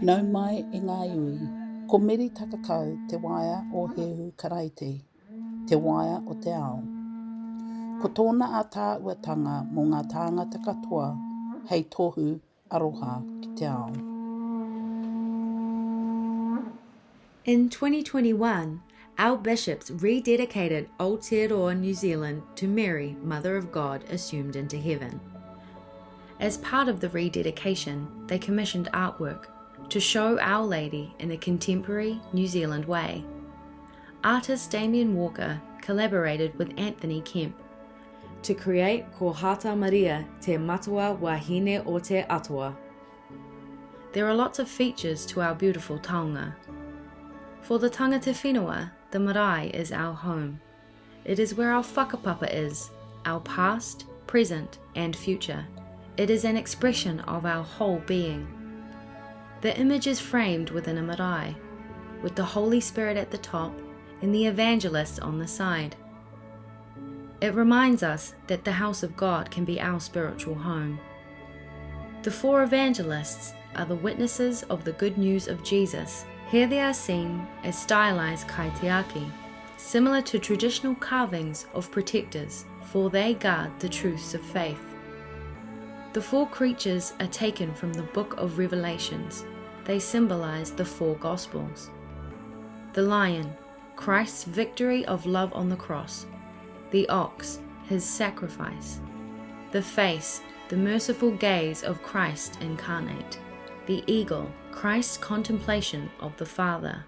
Nau mai i ngā iwi, ko meri takakau te waia o Hehu Karaite, te waia o te ao. Ko tōna a tāuatanga mō ngā tāngata katoa, hei tohu aroha ki te ao. In 2021, our bishops rededicated Aotearoa, New Zealand to Mary, Mother of God, assumed into heaven. As part of the rededication, they commissioned artwork to show Our Lady in a contemporary New Zealand way. Artist Damien Walker collaborated with Anthony Kemp to create Ko Hāta Maria te Matua Wahine o te Atua. There are lots of features to our beautiful taonga. For the tangata whenua, the marae is our home. It is where our whakapapa is, our past, present and future. It is an expression of our whole being. The image is framed within a marae, with the Holy Spirit at the top and the evangelists on the side. It reminds us that the house of God can be our spiritual home. The four evangelists are the witnesses of the good news of Jesus. Here they are seen as stylized kaitiaki, similar to traditional carvings of protectors, for they guard the truths of faith. The four creatures are taken from the book of Revelations. They symbolize the four Gospels. The lion, Christ's victory of love on the cross. The ox, his sacrifice. The face, the merciful gaze of Christ incarnate. The eagle, Christ's contemplation of the Father.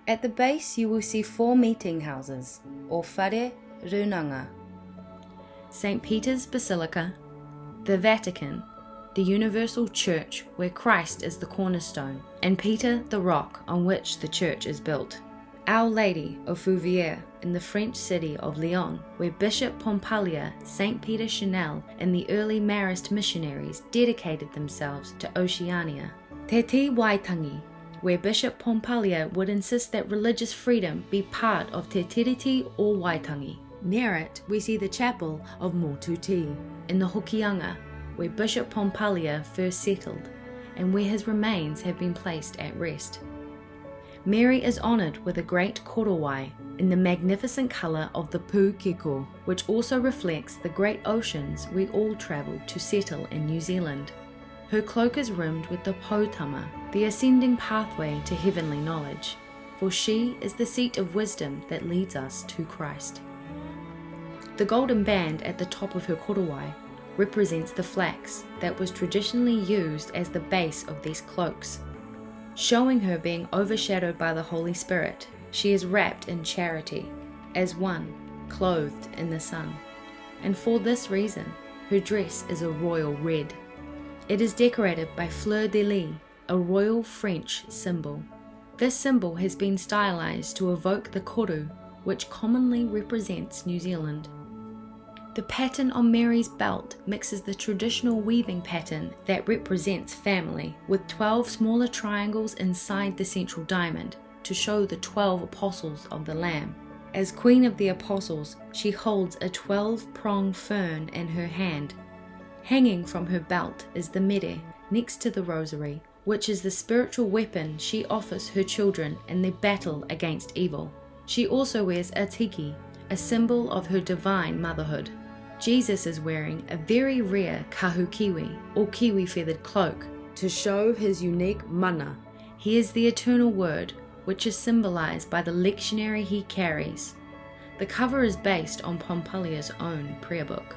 At the base you will see four meeting houses, or whare runanga. St. Peter's Basilica, the Vatican, the universal church where Christ is the cornerstone, and Peter the rock on which the church is built. Our Lady of Fourvière in the French city of Lyon, where Bishop Pompalia, St. Peter Chanel, and the early Marist missionaries dedicated themselves to Oceania. Te Te Waitangi, where Bishop Pompalia would insist that religious freedom be part of Te Tiriti or Waitangi. Near it, we see the chapel of Motuti in the Hokianga, where Bishop Pompalia first settled, and where his remains have been placed at rest. Mary is honoured with a great korowai in the magnificent colour of the Pūkeko, which also reflects the great oceans we all travelled to settle in New Zealand. Her cloak is rimmed with the Potama, the ascending pathway to heavenly knowledge, for she is the seat of wisdom that leads us to Christ. The golden band at the top of her korowai represents the flax that was traditionally used as the base of these cloaks. Showing her being overshadowed by the Holy Spirit, she is wrapped in charity, as one clothed in the sun. And for this reason, her dress is a royal red. It is decorated by fleur-de-lis, a royal French symbol. This symbol has been stylized to evoke the koru, which commonly represents New Zealand. The pattern on Mary's belt mixes the traditional weaving pattern that represents family with 12 smaller triangles inside the central diamond to show the 12 apostles of the Lamb. As Queen of the Apostles, she holds a 12-pronged fern in her hand. Hanging from her belt is the mere next to the rosary, which is the spiritual weapon she offers her children in their battle against evil. She also wears a tiki, a symbol of her divine motherhood. Jesus is wearing a very rare kahukiwi, or kiwi feathered cloak, to show his unique mana. He is the eternal word, which is symbolized by the lectionary he carries. The cover is based on Pompalia's own prayer book.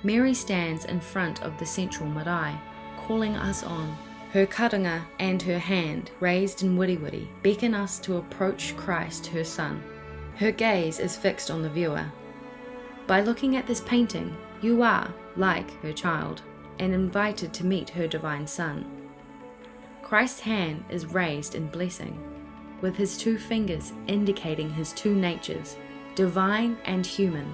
Mary stands in front of the central marae, calling us on. Her karanga and her hand, raised in wiriwiri, beckon us to approach Christ, her Son. Her gaze is fixed on the viewer. By looking at this painting, you are, like her child, and invited to meet her divine Son. Christ's hand is raised in blessing, with his two fingers indicating his two natures, divine and human,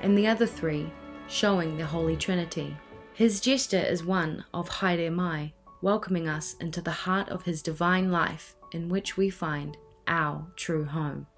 and the other three showing the Holy Trinity. His gesture is one of haere mai, welcoming us into the heart of his divine life in which we find our true home.